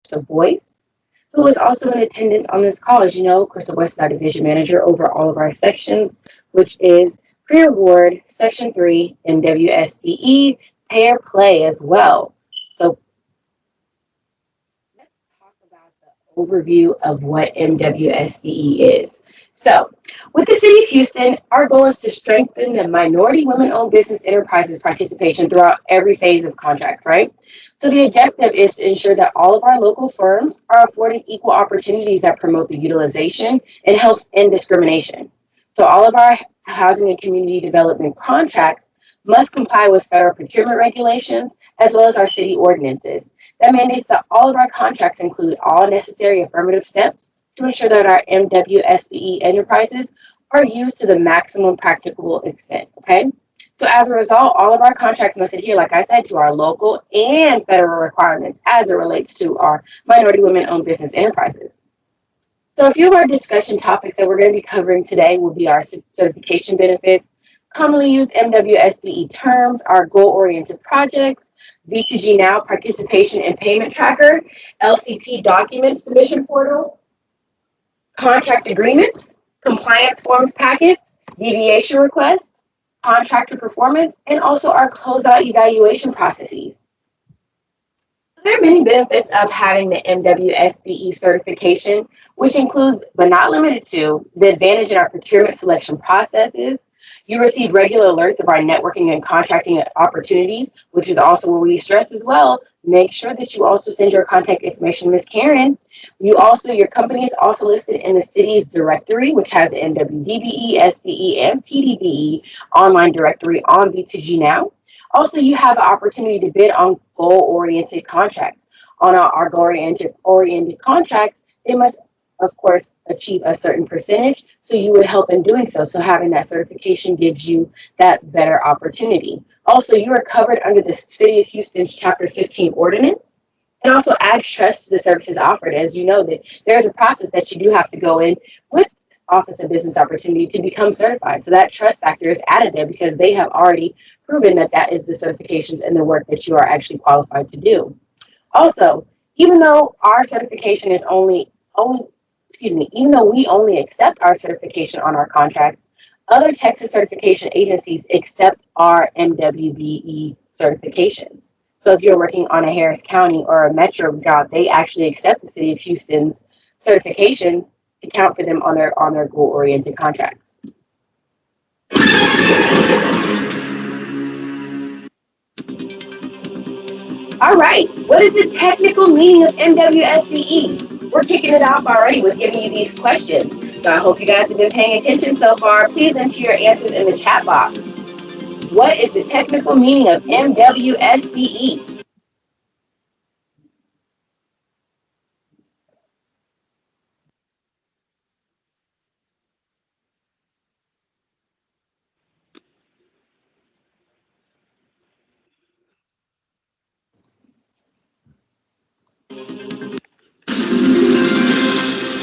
Crystal Boyce, who is also in attendance on this call. As you know, Crystal Boyce is our division manager over all of our sections, which is pre-award, Section 3, Mwsbe, pair play as well. So let's talk about the overview of what Mwsbe is. So, with the City of Houston, our goal is to strengthen the minority women-owned business enterprises participation throughout every phase of contracts, right? So the objective is to ensure that all of our local firms are afforded equal opportunities that promote the utilization and helps end discrimination. So all of our housing and community development contracts must comply with federal procurement regulations as well as our city ordinances. That mandates that all of our contracts include all necessary affirmative steps to ensure that our Mwsbe enterprises are used to the maximum practicable extent, okay? So as a result, all of our contracts must adhere, like I said, to our local and federal requirements as it relates to our minority women-owned business enterprises. So a few of our discussion topics that we're going to be covering today will be our certification benefits, commonly used Mwsbe terms, our goal-oriented projects, V2G Now participation and payment tracker, LCP document submission portal, contract agreements, compliance forms packets, deviation requests, contractor performance, and also our closeout evaluation processes. There are many benefits of having the Mwsbe certification, which includes, but not limited to, the advantage in our procurement selection processes. You receive regular alerts of our networking and contracting opportunities, which is also what we stress as well. Make sure that you also send your contact information, Ms. Karen. Your company is also listed in the city's directory, which has NWDBE, SBE, and PDBE online directory on V2G Now. Also, you have an opportunity to bid on goal-oriented contracts. On our goal-oriented contracts, they must, of course, achieve a certain percentage, so you would help in doing so. So having that certification gives you that better opportunity. Also, you are covered under the City of Houston's Chapter 15 ordinance, and also adds trust to the services offered. As you know, that there is a process that you do have to go in with Office of Business Opportunity to become certified. So that trust factor is added there because they have already proven that that is the certifications and the work that you are actually qualified to do. Also, even though our certification is even though we only accept our certification on our contracts, other Texas certification agencies accept our Mwbe certifications. So if you're working on a Harris County or a Metro job, they actually accept the City of Houston's certification to count for them on their goal-oriented contracts. All right, what is the technical meaning of Mwsbe? We're kicking it off already with giving you these questions. So I hope you guys have been paying attention so far. Please enter your answers in the chat box. What is the technical meaning of Mwsbe?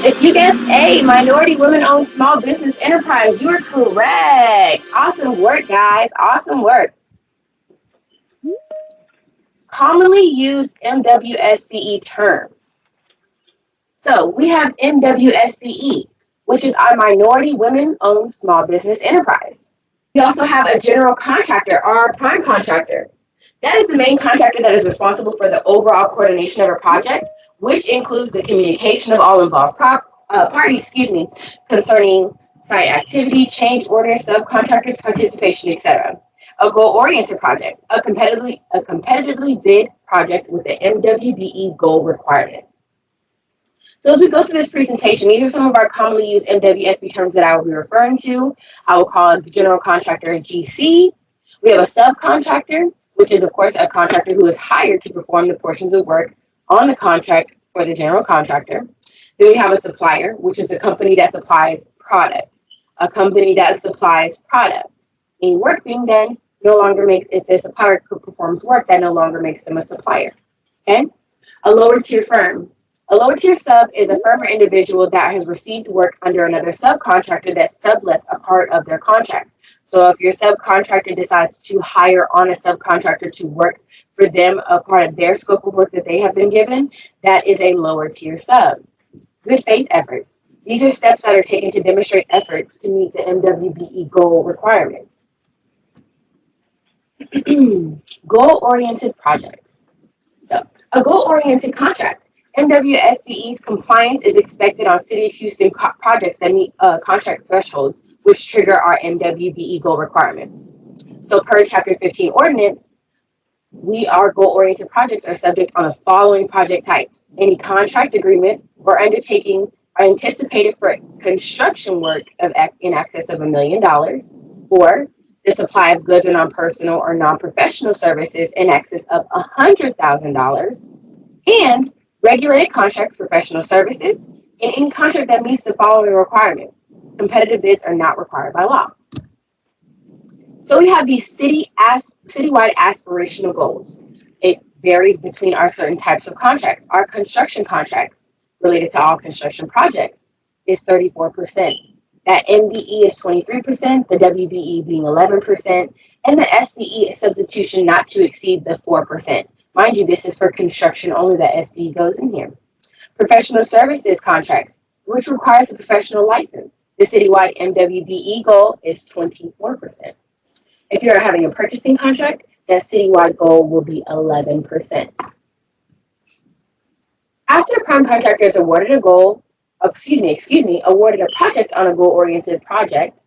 If you guessed A, minority women-owned small business enterprise, you are correct. Awesome work, guys. Awesome work. Commonly used Mwsbe terms. So we have Nwsbe, which is our minority women-owned small business enterprise. We also have a general contractor, or prime contractor. That is the main contractor that is responsible for the overall coordination of a project, which includes the communication of all involved parties, concerning site activity, change orders, subcontractors' participation, etc. A goal-oriented project, a competitively bid project with the Mwbe goal requirement. So as we go through this presentation, these are some of our commonly used Mwsbe terms that I will be referring to. I will call a general contractor a GC. We have a subcontractor, which is, of course, a contractor who is hired to perform the portions of work on the contract for the general contractor. Then we have a supplier, which is a company that supplies product. A company that supplies product. Any work being done no longer makes, if the supplier performs work, that no longer makes them a supplier. Okay? A lower tier firm. A lower tier sub is a firm or individual that has received work under another subcontractor that sublets a part of their contract. So if your subcontractor decides to hire on a subcontractor to work for them a part of their scope of work that they have been given, that is a lower tier sub. Good faith efforts. These are steps that are taken to demonstrate efforts to meet the MWBE goal requirements. Goal-oriented projects. So, a goal-oriented contract. MWSBE's compliance is expected on City of Houston projects that meet contract thresholds, which trigger our MWBE goal requirements. So, per Chapter 15 ordinance, our goal-oriented projects are subject on the following project types. Any contract agreement or undertaking are anticipated for construction work in excess of $1 million, or the supply of goods or non-personal or non-professional services in excess of $100,000, and regulated contracts, professional services, and any contract that meets the following requirements. Competitive bids are not required by law. So we have these citywide aspirational goals. It varies between our certain types of contracts. Our construction contracts, related to all construction projects, is 34%. That MBE is 23%, the WBE being 11%, and the SBE is substitution not to exceed the 4%. Mind you, this is for construction only, the SBE goes in here. Professional services contracts, which requires a professional license. The citywide MWBE goal is 24%. If you're having a purchasing contract, that citywide goal will be 11%. After a prime contractor is awarded a project on a goal-oriented project,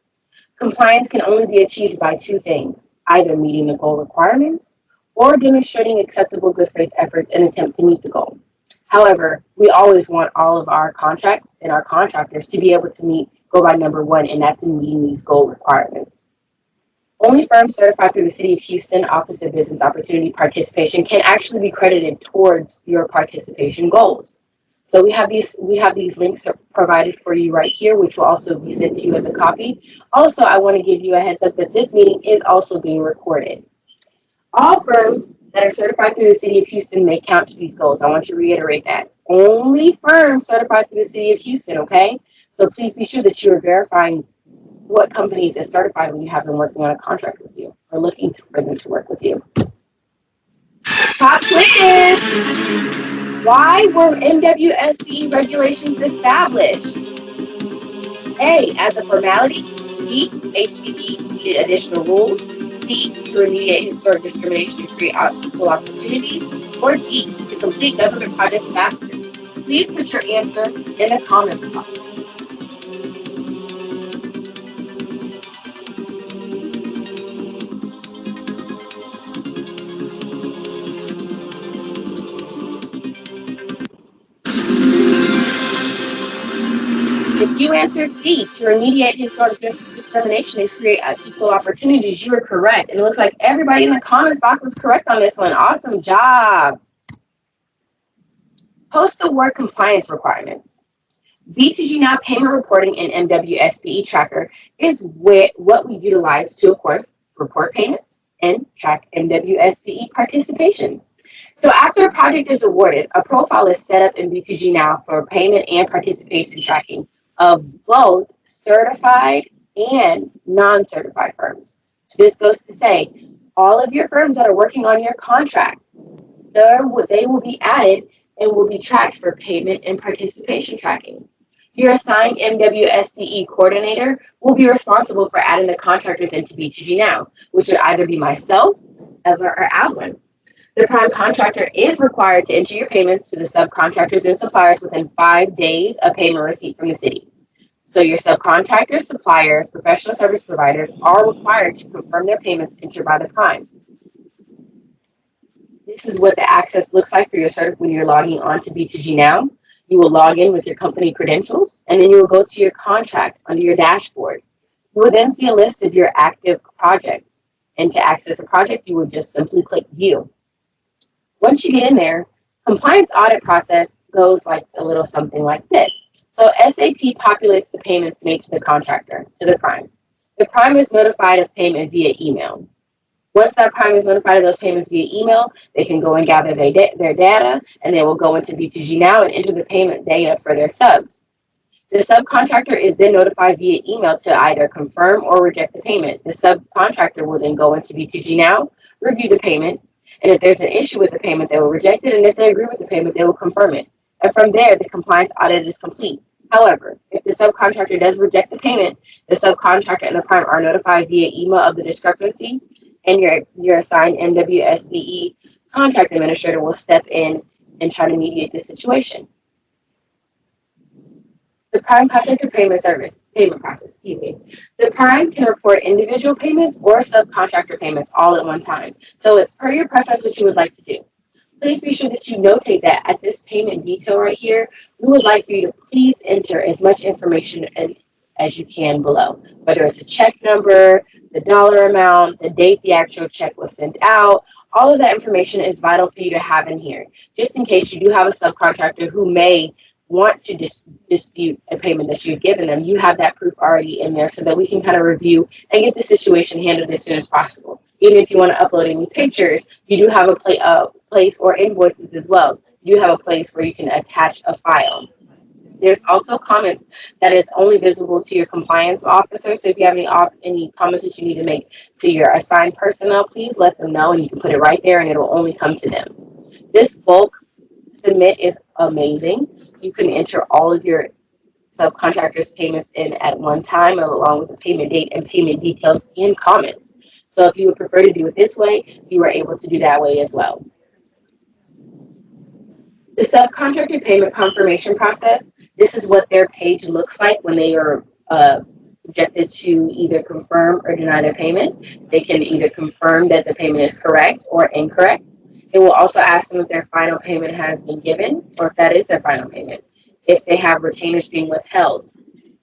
compliance can only be achieved by two things: either meeting the goal requirements or demonstrating acceptable good faith efforts in an attempt to meet the goal. However, we always want all of our contracts and our contractors to be able to meet goal by number one, and that's in meeting these goal requirements. Only firms certified through the City of Houston Office of Business Opportunity Participation can actually be credited towards your participation goals. So we have these links provided for you right here, which will also be sent to you as a copy. Also, I want to give you a heads up that this meeting is also being recorded. All firms that are certified through the City of Houston may count to these goals. I want to reiterate that. Only firms certified through the City of Houston, okay? So please be sure that you are verifying what companies is certified when you have them working on a contract with you or looking for them to work with you. Pop quiz! Why were MWSBE regulations established? A, as a formality. B, HCE needed additional rules. C, to remediate historic discrimination and create equal opportunities. Or D, to complete government projects faster. Please put your answer in the comment box. If you answered C, to remediate historic discrimination and create equal opportunities, you are correct. And it looks like everybody in the comments box was correct on this one. Awesome job. Post-award compliance requirements. BTG Now payment reporting in MWSBE tracker is what we utilize to, of course, report payments and track MWSBE participation. So after a project is awarded, a profile is set up in BTG Now for payment and participation tracking of both certified and non-certified firms. So this goes to say, all of your firms that are working on your contract, they will be added and will be tracked for payment and participation tracking. Your assigned MWSBE coordinator will be responsible for adding the contractors into BTG Now, which would either be myself, Eva, or Alvin. The prime contractor is required to enter your payments to the subcontractors and suppliers within 5 days of payment receipt from the city. So your subcontractors, suppliers, professional service providers are required to confirm their payments entered by the prime. This is what the access looks like for your when you're logging on to BTG Now. You will log in with your company credentials, and then you will go to your contract under your dashboard. You will then see a list of your active projects. And to access a project, you would just simply click View. Once you get in there, compliance audit process goes like a little something like this. So SAP populates the payments made to the contractor, to the prime. The prime is notified of payment via email. Once that prime is notified of those payments via email, they can go and gather their data, and they will go into BTG Now and enter the payment data for their subs. The subcontractor is then notified via email to either confirm or reject the payment. The subcontractor will then go into BTG Now, review the payment, And if there's an issue with the payment, they will reject it. And if they agree with the payment, they will confirm it. And from there, the compliance audit is complete. However, if the subcontractor does reject the payment, the subcontractor and the prime are notified via email of the discrepancy, and your assigned Mwsbe contract administrator will step in and try to mediate the situation. The prime contractor payment process. The prime can report individual payments or subcontractor payments all at one time. So it's per your preference what you would like to do. Please be sure that you notate that at this payment detail right here, we would like for you to please enter as much information as you can below, whether it's a check number, the dollar amount, the date the actual check was sent out. All of that information is vital for you to have in here, just in case you do have a subcontractor who may want to dispute a payment that you've given them. You have that proof already in there so that we can kind of review and get the situation handled as soon as possible. Even if you want to upload any pictures, you do have a place, or invoices as well. You do have a place where you can attach a file. There's also comments that is only visible to your compliance officer. So if you have any comments that you need to make to your assigned personnel, please let them know, and you can put it right there and it will only come to them. This bulk submit is amazing. You can enter all of your subcontractors' payments in at one time, along with the payment date and payment details and comments. So if you would prefer to do it this way, you are able to do that way as well. The subcontractor payment confirmation process, this is what their page looks like when they are subjected to either confirm or deny their payment. They can either confirm that the payment is correct or incorrect. It will also ask them if their final payment has been given, or if that is their final payment. If they have retainers being withheld.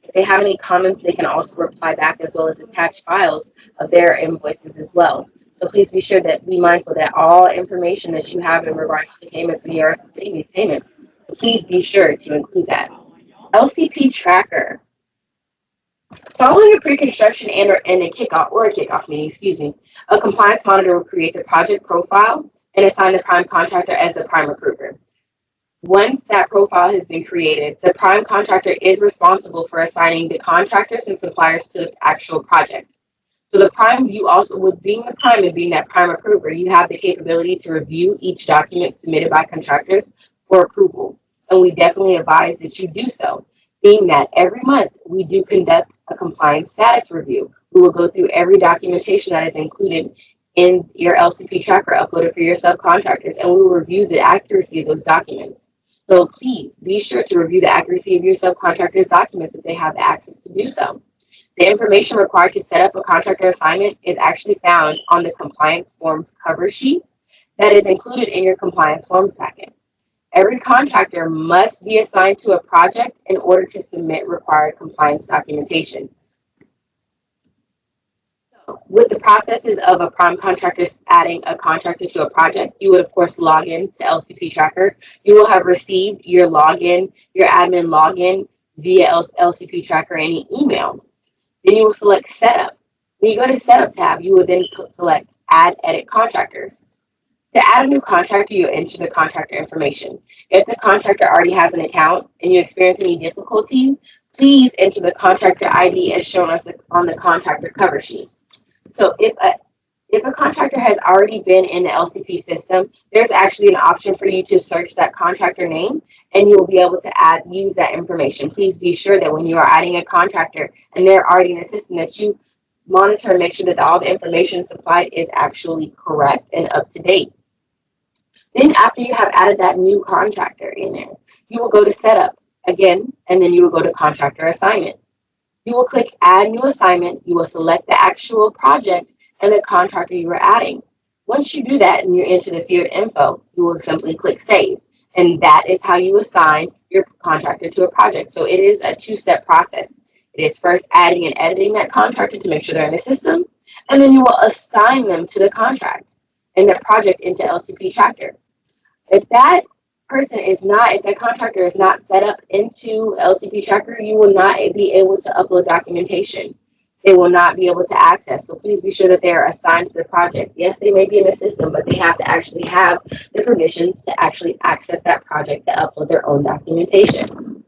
If they have any comments, they can also reply back, as well as attach files of their invoices as well. So please be sure that be mindful that all information that you have in regards to payments when you are submitting these payments, please be sure to include that. LCP tracker. Following a pre-construction and a kickoff meeting, a compliance monitor will create the project profile and assign the prime contractor as the prime approver. Once that profile has been created, the prime contractor is responsible for assigning the contractors and suppliers to the actual project. So the prime, you also, with being the prime and being that prime approver, you have the capability to review each document submitted by contractors for approval. And we definitely advise that you do so, being that every month we do conduct a compliance status review. We will go through every documentation that is included in your LCP tracker uploaded for your subcontractors, and we will review the accuracy of those documents. So please be sure to review the accuracy of your subcontractors' documents if they have the access to do so. The information required to set up a contractor assignment is actually found on the compliance forms cover sheet that is included in your compliance forms packet. Every contractor must be assigned to a project in order to submit required compliance documentation. With the processes of a prime contractor adding a contractor to a project, you would of course log in to LCP Tracker. You will have received your login, your admin login via LCP Tracker any email. Then you will select Setup. When you go to Setup tab, you will then select Add Edit Contractors. To add a new contractor, you enter the contractor information. If the contractor already has an account and you experience any difficulty, please enter the contractor ID as shown on the contractor cover sheet. So if a contractor has already been in the LCP system, there's actually an option for you to search that contractor name, and you will be able to use that information. Please be sure that when you are adding a contractor and they're already in the system, that you monitor and make sure that all the information supplied is actually correct and up to date. Then after you have added that new contractor in there, you will go to Setup again, and then you will go to Contractor Assignment. You will click Add New Assignment. You will select the actual project and the contractor you are adding. Once you do that and you enter the field info, you will simply click Save. And that is how you assign your contractor to a project. So it is a two-step process. It is first adding and editing that contractor to make sure they're in the system, and then you will assign them to the contract and that project into LCP Tracker. If that contractor is not set up into LCP Tracker, you will not be able to upload documentation. They will not be able to access. So please be sure that they are assigned to the project. Yes, they may be in the system, but they have to actually have the permissions to actually access that project to upload their own documentation.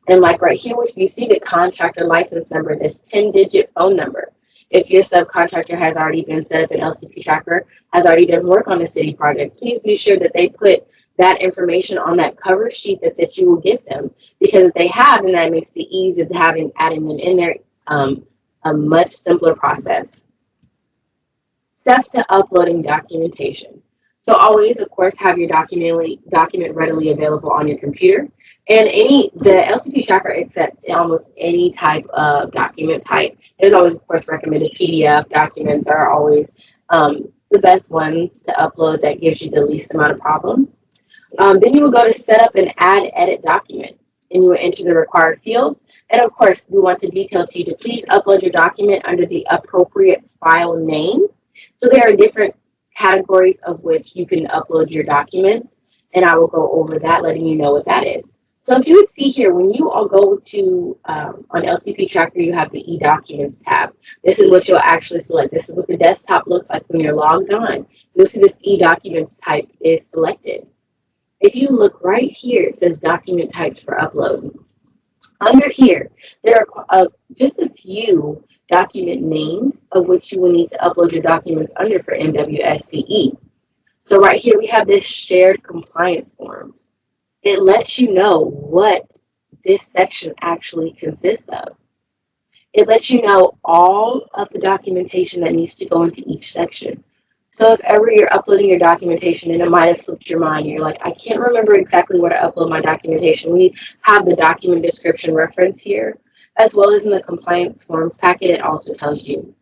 And like right here, if you see the contractor license number, this 10-digit phone number, If your subcontractor has already been set up in Lcpu Tracker, has already done work on the city project, please be sure that they put that information on that cover sheet that you will give them. Because if they have, then that makes the ease of adding them in there a much simpler process. Steps to uploading documentation. So always, of course, have your document readily available on your computer. And the Lcpu Tracker accepts almost any type of document type. It is always, of course, recommended PDF documents are always the best ones to upload that gives you the least amount of problems. Then you will go to set up an add edit document, and you will enter the required fields. And of course, we want to detail to you to please upload your document under the appropriate file name. So there are different categories of which you can upload your documents, and I will go over that, letting you know what that is. So if you would see here, when you all go to, on Lcpu Tracker, you have the e-documents tab. This is what you'll actually select. This is what the desktop looks like when you're logged on. You'll see this e-documents type is selected. If you look right here, it says document types for upload. Under here, there are just a few document names of which you will need to upload your documents under for Mwsbe. So right here, we have this shared compliance forms. It lets you know what this section actually consists of. It lets you know all of the documentation that needs to go into each section. So if ever you're uploading your documentation and it might have slipped your mind, you're like, I can't remember exactly where to upload my documentation, we have the document description reference here, as well as in the compliance forms packet, it also tells you.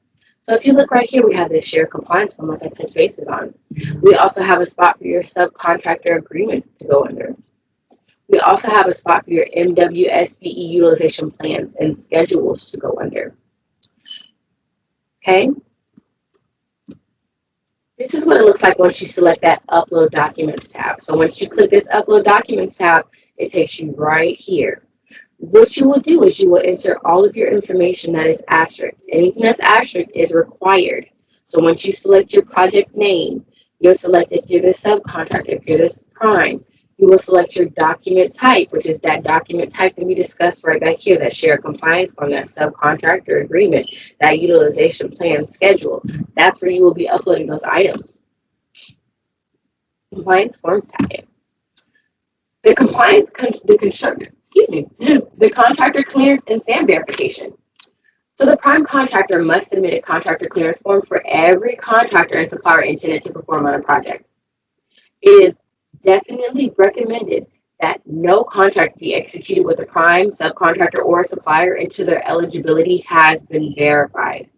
So if you look right here, we have this shared compliance form like I touched bases on. We also have a spot for your subcontractor agreement to go under. We also have a spot for your Mwsbe utilization plans and schedules to go under. Okay. This is what it looks like once you select that Upload Documents tab. So once you click this Upload Documents tab, it takes you right here. What you will do is you will insert all of your information that is asterisk. Anything that's asterisk is required. So once you select your project name, you'll select if you're the subcontractor, if you're the prime. You will select your document type, which is that document type that we discussed right back here, that shared compliance form, that subcontractor agreement, that utilization plan schedule. That's where you will be uploading those items. Compliance forms packet. The contractor clearance and SAM verification. So the prime contractor must submit a contractor clearance form for every contractor and supplier intended to perform on a project. It is definitely recommended that no contract be executed with a prime, subcontractor, or a supplier until their eligibility has been verified.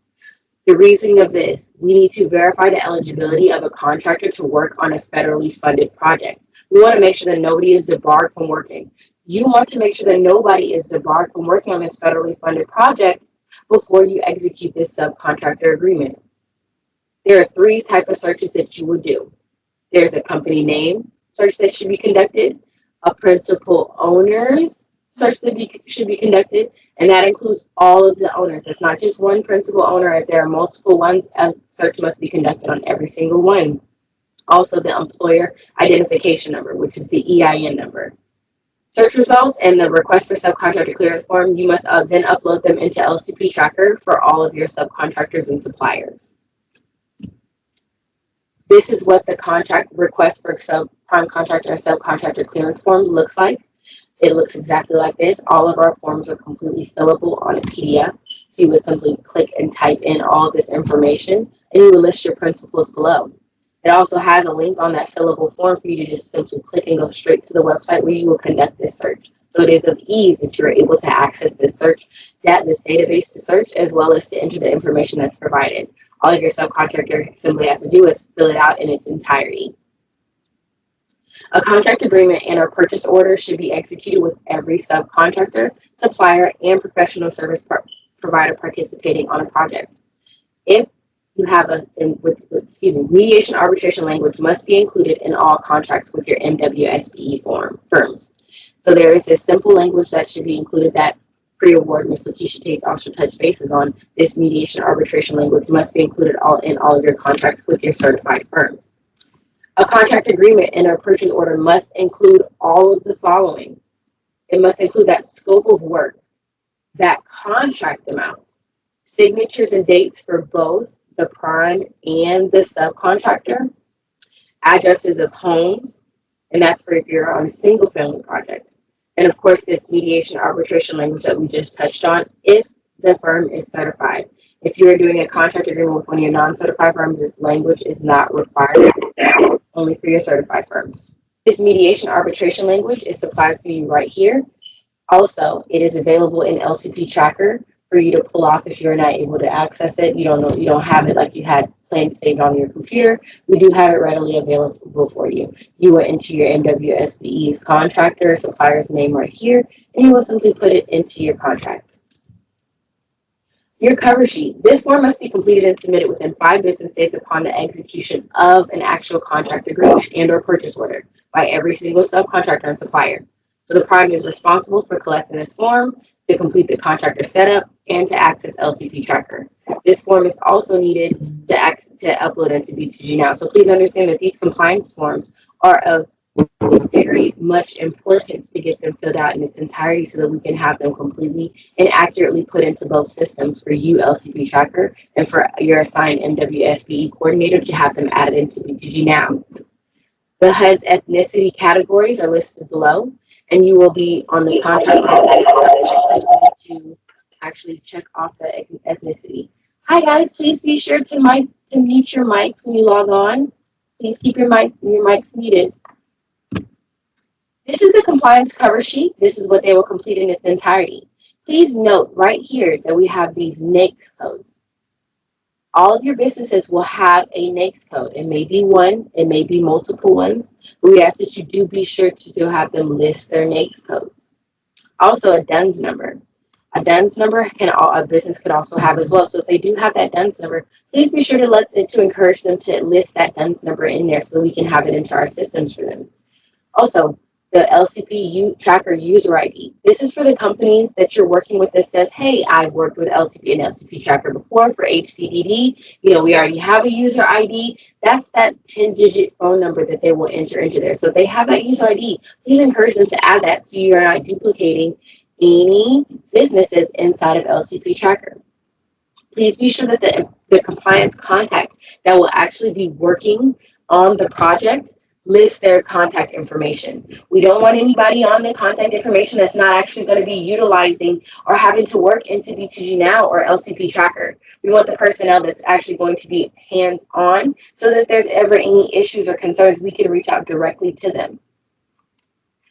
The reasoning of this, we need to verify the eligibility of a contractor to work on a federally funded project. We want to make sure that nobody is debarred from working. You want to make sure that nobody is debarred from working on this federally funded project before you execute this subcontractor agreement. There are 3 types of searches that you would do. There's a company name search that should be conducted, a principal owners search that should be conducted, and that includes all of the owners. It's not just one principal owner. If there are multiple ones, a search must be conducted on every single one. Also, the employer identification number, which is the EIN number. Search results and the request for subcontractor clearance form, you must then upload them into Lcpu Tracker for all of your subcontractors and suppliers. This is what the contract request for prime contractor and subcontractor clearance form looks like. It looks exactly like this. All of our forms are completely fillable on a PDF. So you would simply click and type in all of this information, and you will list your principals below. It also has a link on that fillable form for you to just simply click and go straight to the website where you will conduct this search. So it is of ease that you're able to access this database to search, as well as to enter the information that's provided. All of your subcontractor simply has to do is fill it out in its entirety. A contract agreement and or purchase order should be executed with every subcontractor, supplier, and professional service provider participating on a project. If you have mediation arbitration language must be included in all contracts with your Mwsbe firms. So there is a simple language that should be included that pre-award Ms. Lakeisha Tate's also touch bases on. This mediation arbitration language must be included in all of your contracts with your certified firms. A contract agreement and a purchase order must include all of the following. It must include that scope of work, that contract amount, signatures and dates for both the prime and the subcontractor, addresses of homes, and that's for if you're on a single family project. And of course, this mediation arbitration language that we just touched on, if the firm is certified. If you are doing a contract agreement with one of your non-certified firms, this language is not required, only for your certified firms. This mediation arbitration language is supplied for you right here. Also, it is available in LCP Tracker for you to pull off if you're not able to access it. You don't have it like you had planned saved on your computer. We do have it readily available for you. You will enter your Nwsbe's contractor supplier's name right here, and you will simply put it into your contract. Your cover sheet. This form must be completed and submitted within 5 business days upon the execution of an actual contract agreement and or purchase order by every single subcontractor and supplier. So the prime is responsible for collecting this form to complete the contractor setup and to access LCP Tracker. This form is also needed to upload into BTG Now. So please understand that these compliance forms are of very much importance to get them filled out in its entirety so that we can have them completely and accurately put into both systems for you, LCP Tracker, and for your assigned Nwsbe coordinator to have them added into BTG Now. The HUD's ethnicity categories are listed below, and you will be on the contract to actually check off the ethnicity. Hi guys, please be sure to mute your mics when you log on. Please keep your mics muted. This is the compliance cover sheet. This is what they will complete in its entirety. Please note right here that we have these NAICS codes. All of your businesses will have a NAICS code. It may be one, it may be multiple ones, but we ask that you do be sure to have them list their NAICS codes. Also, a DUNS number. A DUNS number a business could also have as well. So if they do have that DUNS number, please be sure to encourage them to list that DUNS number in there so we can have it into our systems for them. Also, the LCP Tracker user ID. This is for the companies that you're working with that says, hey, I've worked with LCP and LCP Tracker before for HCDD. We already have a user ID. That's that 10-digit phone number that they will enter into there. So if they have that user ID, please encourage them to add that so you're not duplicating any businesses inside of LCP Tracker. Please be sure that the compliance contact that will actually be working on the project list their contact information. We don't want anybody on the contact information that's not actually going to be utilizing or having to work into BTG Now or LCP Tracker. We want the personnel that's actually going to be hands-on so that if there's ever any issues or concerns, we can reach out directly to them.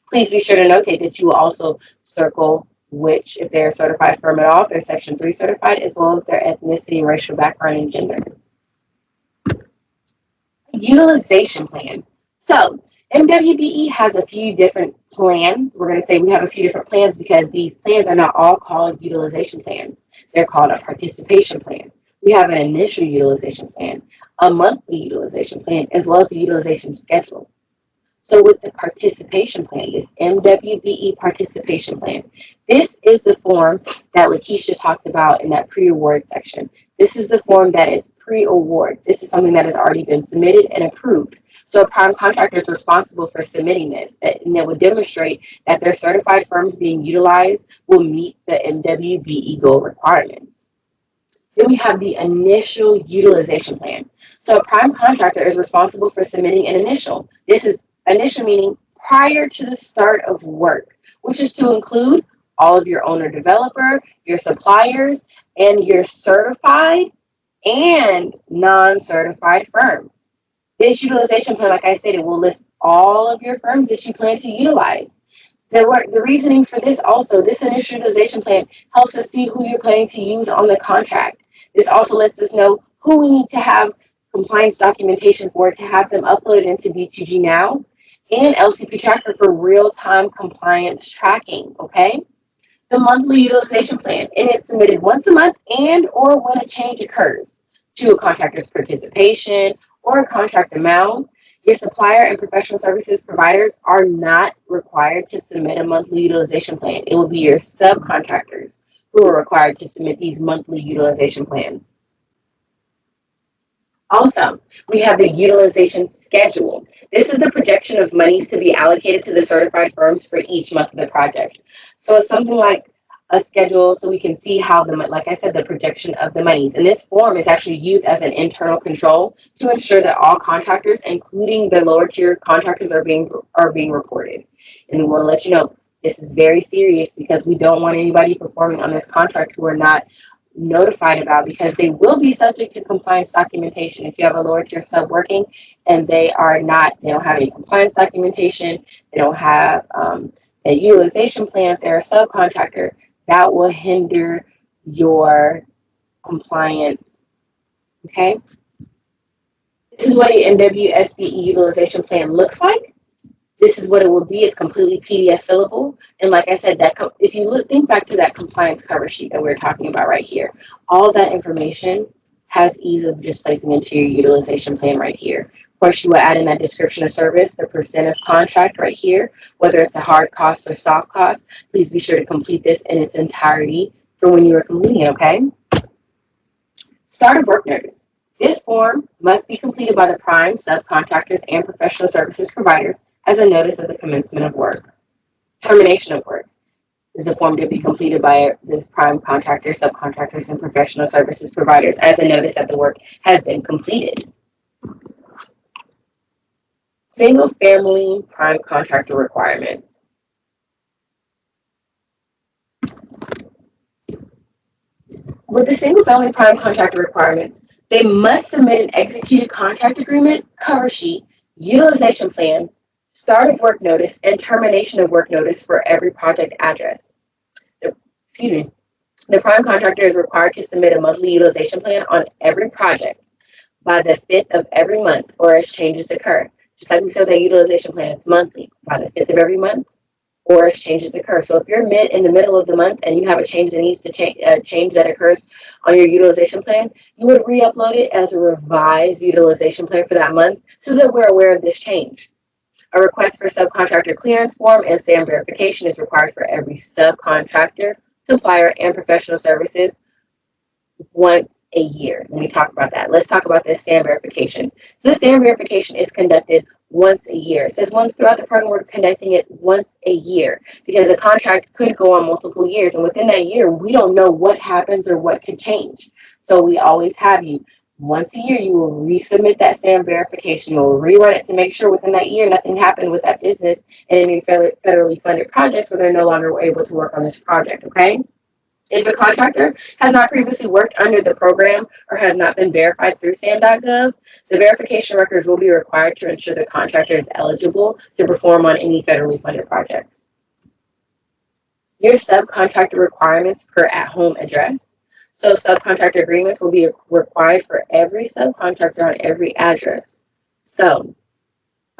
Please be sure to notate that you will also circle which, if they're certified firm at all, if they're Section 3 certified, as well as their ethnicity, racial background, and gender. Utilization plan. So MWBE has a few different plans. We're going to say we have a few different plans because these plans are not all called utilization plans. They're called a participation plan. We have an initial utilization plan, a monthly utilization plan, as well as a utilization schedule. So with the participation plan, this MWBE participation plan, this is the form that Lakeisha talked about in that pre-award section. This is the form that is pre-award. This is something that has already been submitted and approved. So a prime contractor is responsible for submitting this, and that would demonstrate that their certified firms being utilized will meet the MWBE goal requirements. Then we have the initial utilization plan. So a prime contractor is responsible for submitting an initial. This is initial meaning prior to the start of work, which is to include all of your owner developer, your suppliers, and your certified and non-certified firms. This utilization plan, like I said, it will list all of your firms that you plan to utilize. The reasoning for this also, this initial utilization plan helps us see who you're planning to use on the contract. This also lets us know who we need to have compliance documentation for to have them uploaded into BTG Now and LCP Tracker for real-time compliance tracking, okay? The monthly utilization plan, and it's submitted once a month and or when a change occurs to a contractor's participation or a contract amount. Your supplier and professional services providers are not required to submit a monthly utilization plan. It will be your subcontractors who are required to submit these monthly utilization plans. Also, we have the utilization schedule. This is the projection of monies to be allocated to the certified firms for each month of the project. So it's something like a schedule so we can see how like I said, the projection of the monies. And this form is actually used as an internal control to ensure that all contractors, including the lower tier contractors, are being reported. And we want to let you know this is very serious because we don't want anybody performing on this contract who are not notified about, because they will be subject to compliance documentation. If you have a lower tier sub working and they don't have any compliance documentation, they don't have a utilization plan, if they're a subcontractor, that will hinder your compliance. Okay? This is what the Nwsbe utilization plan looks like. This is what it will be. It's completely PDF fillable. And like I said, if you think back to that compliance cover sheet that we're talking about right here, all that information has ease of just placing into your utilization plan right here. Of course, you will add in that description of service, the percent of contract right here, whether it's a hard cost or soft cost. Please be sure to complete this in its entirety for when you are completing it, okay? Start of work notice. This form must be completed by the prime, subcontractors, and professional services providers as a notice of the commencement of work. Termination of work is a form to be completed by the prime contractor, subcontractors, and professional services providers as a notice that the work has been completed. Single family prime contractor requirements. With the single family prime contractor requirements, they must submit an executed contract agreement, cover sheet, utilization plan, start of work notice, and termination of work notice for every project address. The prime contractor is required to submit a monthly utilization plan on every project by the 5th of every month or as changes occur. Just like we said, that utilization plan is monthly by the 5th of every month or as changes occur. So if you're in the middle of the month and you have a change that needs to change that occurs on your utilization plan, you would re-upload it as a revised utilization plan for that month so that we're aware of this change. A request for subcontractor clearance form and SAM verification is required for every subcontractor, supplier, and professional services once a year. Let me talk about that. Let's talk about this SAM verification. So the SAM verification is conducted once a year. It says once throughout the program, we're conducting it once a year because a contract could go on multiple years. And within that year, we don't know what happens or what could change. So we always have you. Once a year, you will resubmit that SAM verification. You will rerun it to make sure within that year nothing happened with that business and any federally funded projects where they're no longer able to work on this project, okay? If a contractor has not previously worked under the program or has not been verified through SAM.gov, the verification records will be required to ensure the contractor is eligible to perform on any federally funded projects. Your subcontractor requirements per at-home address. So subcontractor agreements will be required for every subcontractor on every address. So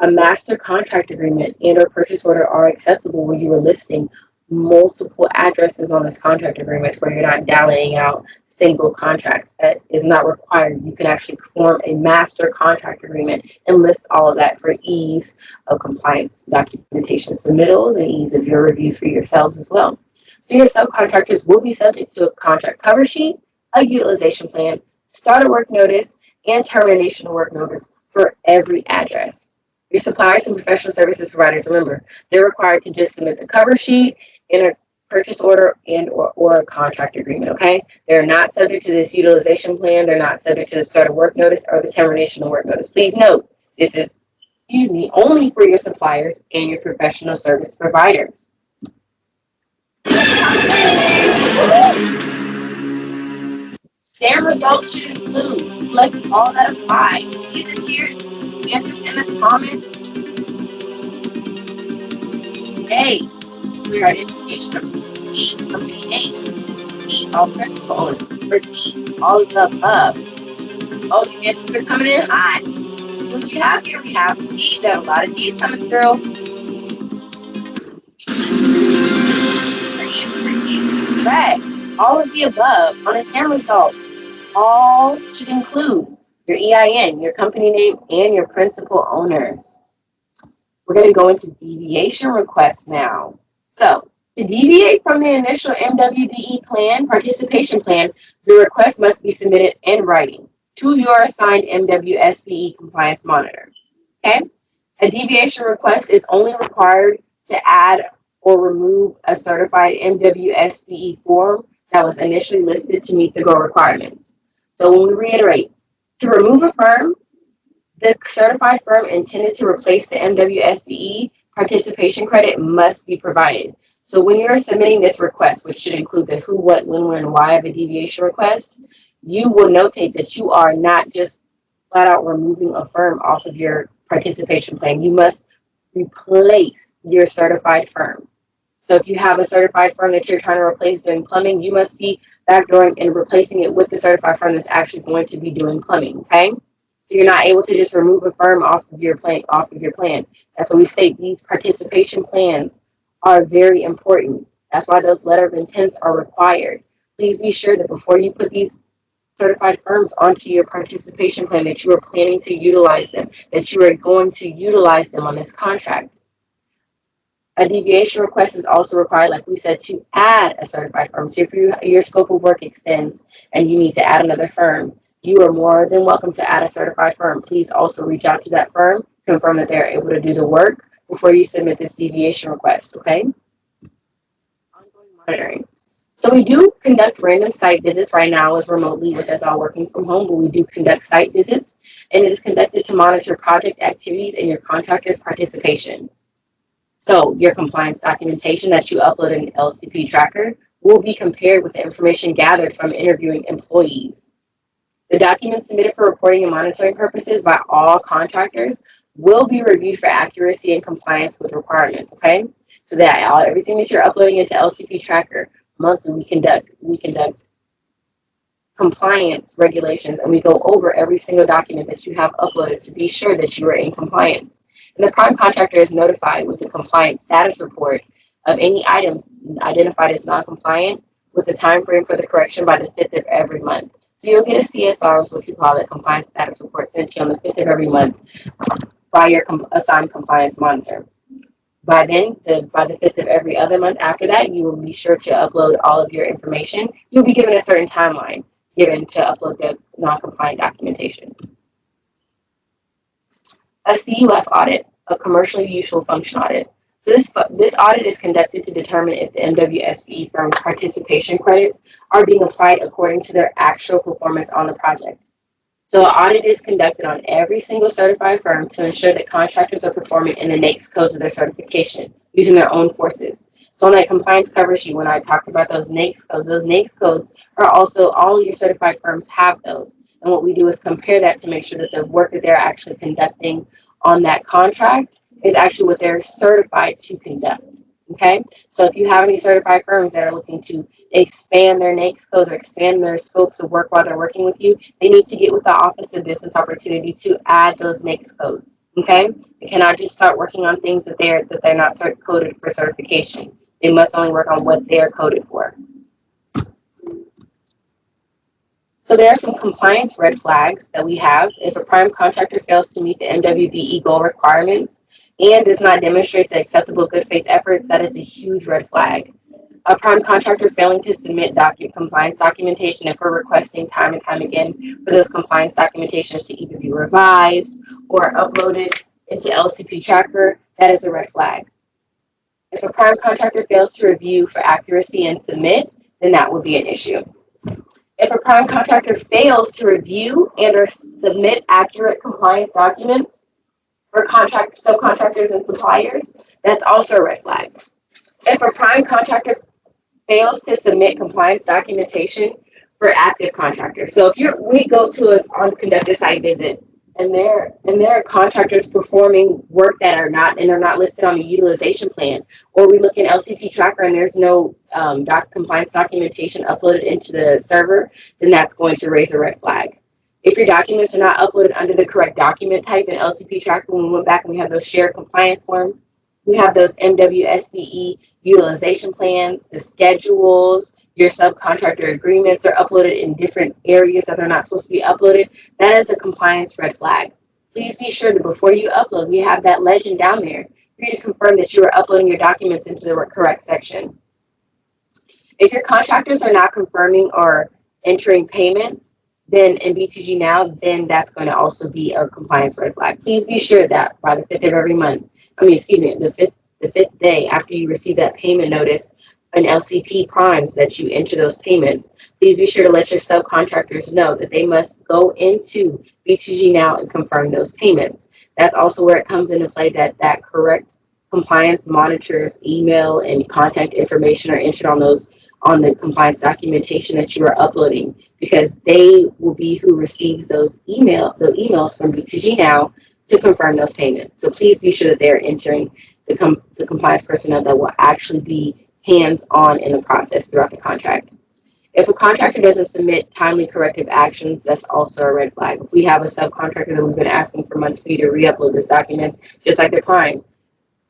a master contract agreement and or purchase order are acceptable where you are listing multiple addresses on this contract agreement where you're not dialing out single contracts. That is not required. You can actually form a master contract agreement and list all of that for ease of compliance documentation submittals and ease of your reviews for yourselves as well. So your subcontractors will be subject to a contract cover sheet, a utilization plan, start of work notice, and termination of work notice for every address. Your suppliers and professional services providers, remember, they're required to just submit the cover sheet and a purchase order and or a contract agreement, okay? They're not subject to this utilization plan. They're not subject to the start of work notice or the termination of work notice. Please note, this is, only for your suppliers and your professional service providers. SAM results should include select all that apply. These are your answers in the comments. A, clear identification of B, company name. C, all principal owners. Or D, all of the above. Oh, these answers are coming in hot. What you have here, we have D. Got a lot of D's coming through. Your answer is correct. All of the above on a SAM result. All should include your EIN, your company name, and your principal owners. We're going to go into deviation requests now. So, to deviate from the initial MWBE plan, participation plan, the request must be submitted in writing to your assigned Mwsbe compliance monitor. Okay? A deviation request is only required to add or remove a certified MWSBE form that was initially listed to meet the GO requirements. So when we reiterate, to remove a firm, the certified firm intended to replace the MWSBE participation credit must be provided. So when you're submitting this request, which should include the who, what, when, where, and why of a deviation request, you will notate that you are not just flat out removing a firm off of your participation plan. You must replace your certified firm. So if you have a certified firm that you're trying to replace doing plumbing, you must be backdooring and replacing it with the certified firm that's actually going to be doing plumbing, okay? So you're not able to just remove a firm off of your plan. That's why we state these participation plans are very important. That's why those letter of intents are required. Please be sure that before you put these certified firms onto your participation plan, that you are planning to utilize them, that you are going to utilize them on this contract. A deviation request is also required, like we said, to add a certified firm. So if your scope of work extends and you need to add another firm, you are more than welcome to add a certified firm. Please also reach out to that firm, confirm that they're able to do the work before you submit this deviation request, okay? Ongoing monitoring. So we do conduct random site visits right now as remotely with us all working from home, but we do conduct site visits, and it is conducted to monitor project activities and your contractor's participation. So your compliance documentation that you upload in Lcpu tracker will be compared with the information gathered from interviewing employees. The documents submitted for reporting and monitoring purposes by all contractors will be reviewed for accuracy and compliance with requirements, okay? So that everything that you're uploading into Lcpu tracker monthly, we conduct compliance regulations, and we go over every single document that you have uploaded to be sure that you are in compliance. And the prime contractor is notified with a compliance status report of any items identified as non-compliant with the time frame for the correction by the 5th of every month. So you'll get a CSR, is what you call it, compliance status report, sent to you on the 5th of every month by your assigned compliance monitor. By then, by the 5th of every other month after that, you will be sure to upload all of your information. You'll be given a certain timeline given to upload the non-compliant documentation. A CUF audit, a commercially useful function audit. So this audit is conducted to determine if the MWSBE firm's participation credits are being applied according to their actual performance on the project. So an audit is conducted on every single certified firm to ensure that contractors are performing in the NAICS codes of their certification using their own forces. So on that compliance cover sheet, when I talked about those NAICS codes are also, all your certified firms have those. And what we do is compare that to make sure that the work that they're actually conducting on that contract is actually what they're certified to conduct. Okay, so if you have any certified firms that are looking to expand their NAICS codes or expand their scopes of work while they're working with you, they need to get with the Office of Business Opportunity to add those NAICS codes. Okay, they cannot just start working on things that they're not coded for certification. They must only work on what they're coded for. So there are some compliance red flags that we have. If a prime contractor fails to meet the MWBE goal requirements and does not demonstrate the acceptable good faith efforts, that is a huge red flag. A prime contractor failing to submit compliance documentation, if we're requesting time and time again for those compliance documentations to either be revised or uploaded into Lcpu tracker, that is a red flag. If a prime contractor fails to review for accuracy and submit, then that would be an issue. If a prime contractor fails to review and or submit accurate compliance documents for subcontractors and suppliers, that's also a red flag. If a prime contractor fails to submit compliance documentation for active contractors. So if we go to us on conduct a site visit and there are contractors performing work that are not listed on the utilization plan, or we look in Lcpu tracker and there's no compliance documentation uploaded into the server, then that's going to raise a red flag. If your documents are not uploaded under the correct document type in Lcpu tracker, when we went back and we have those shared compliance forms, we have those MWSBE utilization plans, the schedules, your subcontractor agreements are uploaded in different areas that they're not supposed to be uploaded. That is a compliance red flag. Please be sure that before you upload, we have that legend down there for you to confirm that you are uploading your documents into the correct section. If your contractors are not confirming or entering payments, then in B2G Now, then that's going to also be a compliance red flag. Please be sure that by the 5th of every month, the 5th the 5th day after you receive that payment notice, an LCP primes that you enter those payments, please be sure to let your subcontractors know that they must go into B2G Now and confirm those payments. That's also where it comes into play that correct compliance monitors email and contact information are entered on the compliance documentation that you are uploading, because they will be who receives the emails from B2G Now to confirm those payments. So please be sure that they're entering the compliance personnel that will actually be hands-on in the process throughout the contract. If a contractor doesn't submit timely corrective actions, that's also a red flag. If we have a subcontractor that we've been asking for months for you to re-upload this document, just like the client,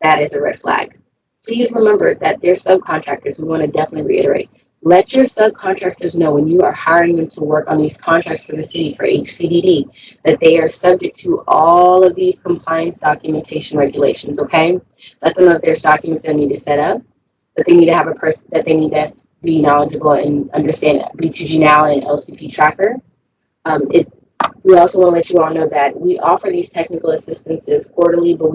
that is a red flag. Please remember that they're subcontractors. We want to definitely reiterate. Let your subcontractors know when you are hiring them to work on these contracts for the city for HCDD that they are subject to all of these compliance documentation regulations, okay? Let them know that there's documents they need to set up, that they need to have a person, that they need to be knowledgeable and understand B2G Now and LCP Tracker. We also want to let you all know that we offer these technical assistances quarterly, but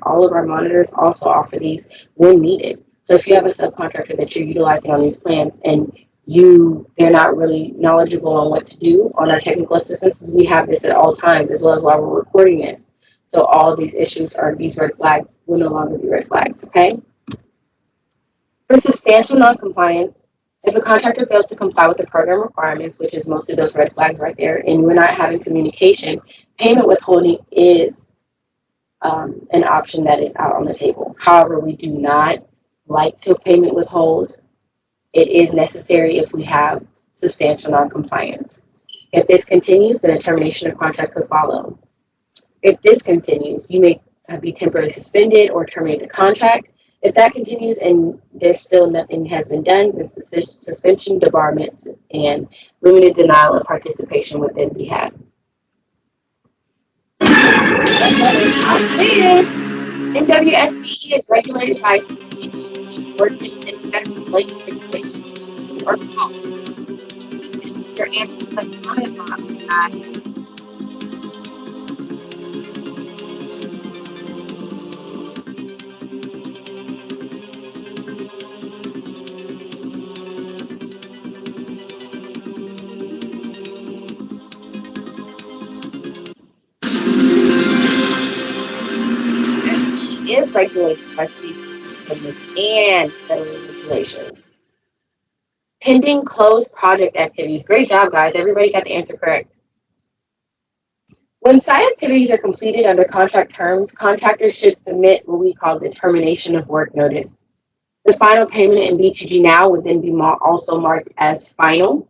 all of our monitors also offer these when needed. So if you have a subcontractor that you're utilizing on these plans and they're not really knowledgeable on what to do on our technical assistances, we have this at all times, as well as while we're recording this. So all of these issues these red flags will no longer be red flags, okay? For substantial noncompliance, if a contractor fails to comply with the program requirements, which is most of those red flags right there, and we're not having communication, payment withholding is an option that is out on the table. However, we do not like to payment withhold. It is necessary if we have substantial noncompliance. If this continues, then a termination of contract could follow. If this continues, you may be temporarily suspended or terminate the contract. If that continues and there's still nothing has been done, then suspension, debarment, and limited denial of participation within be had. This Nwsbe is regulated by ordinance and federal regulations or law. Your answers have comment box. Is regulated by CFC and federal regulations. Pending closed project activities. Great job, guys. Everybody got the answer correct. When site activities are completed under contract terms, contractors should submit what we call the termination of work notice. The final payment in B2G Now would then be also marked as final.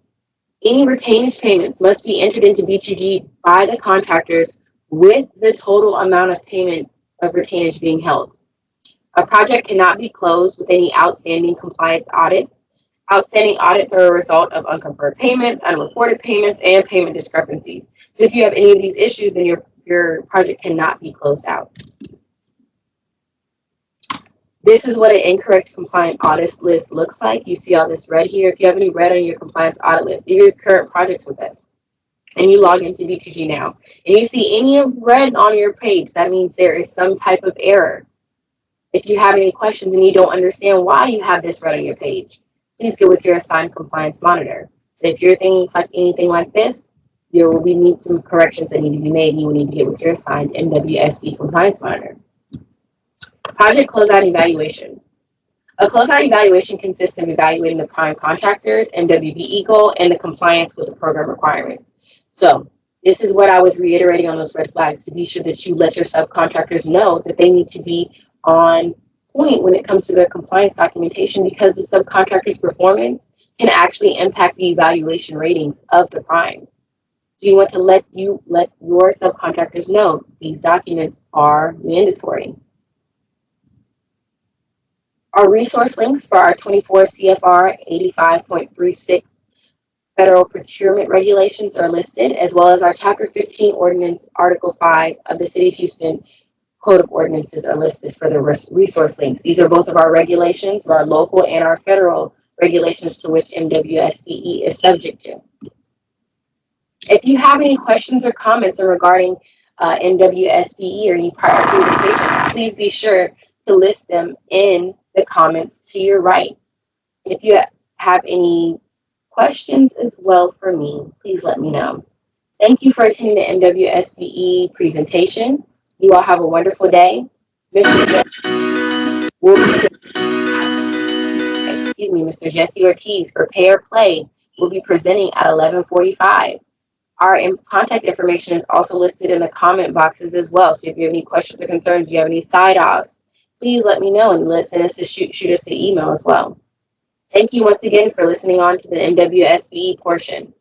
Any retainage payments must be entered into B2G by the contractors with the total amount of payment of retainage being held. A project cannot be closed with any outstanding compliance audits. Outstanding audits are a result of unconfirmed payments, unreported payments, and payment discrepancies. So if you have any of these issues, then your project cannot be closed out. This is what an incorrect compliant audit list looks like. You see all this red here. If you have any red on your compliance audit list, your current projects with us, and you log into B2G Now, and you see any of red on your page, that means there is some type of error. If you have any questions and you don't understand why you have this red on your page, please get with your assigned compliance monitor. If your things like anything like this, there will be some corrections that need to be made, and you will need to get with your assigned Nwsb compliance monitor. Project closeout evaluation. A closeout evaluation consists of evaluating the prime contractors, Mwbe goal, and the compliance with the program requirements. So this is what I was reiterating on those red flags, to be sure that you let your subcontractors know that they need to be on point when it comes to their compliance documentation, because the subcontractor's performance can actually impact the evaluation ratings of the prime. So you want to let your subcontractors know these documents are mandatory. Our resource links for our 24 CFR 85.36 federal procurement regulations are listed, as well as our Chapter 15 Ordinance Article 5 of the City of Houston Code of Ordinances are listed for the resource links. These are both of our regulations, our local and our federal regulations to which Nwsbe is subject to. If you have any questions or comments regarding Nwsbe or any prior presentations, please be sure to list them in the comments to your right. If you have any questions as well for me, please let me know. Thank you for attending the MWSBE presentation. You all have a wonderful day. Mr. Jesse Ortiz for Pay or Play will be presenting at 11:45. Our contact information is also listed in the comment boxes as well. So if you have any questions or concerns, you have any side-offs, please let me know and send us shoot us an email as well. Thank you once again for listening on to the MWSBE portion.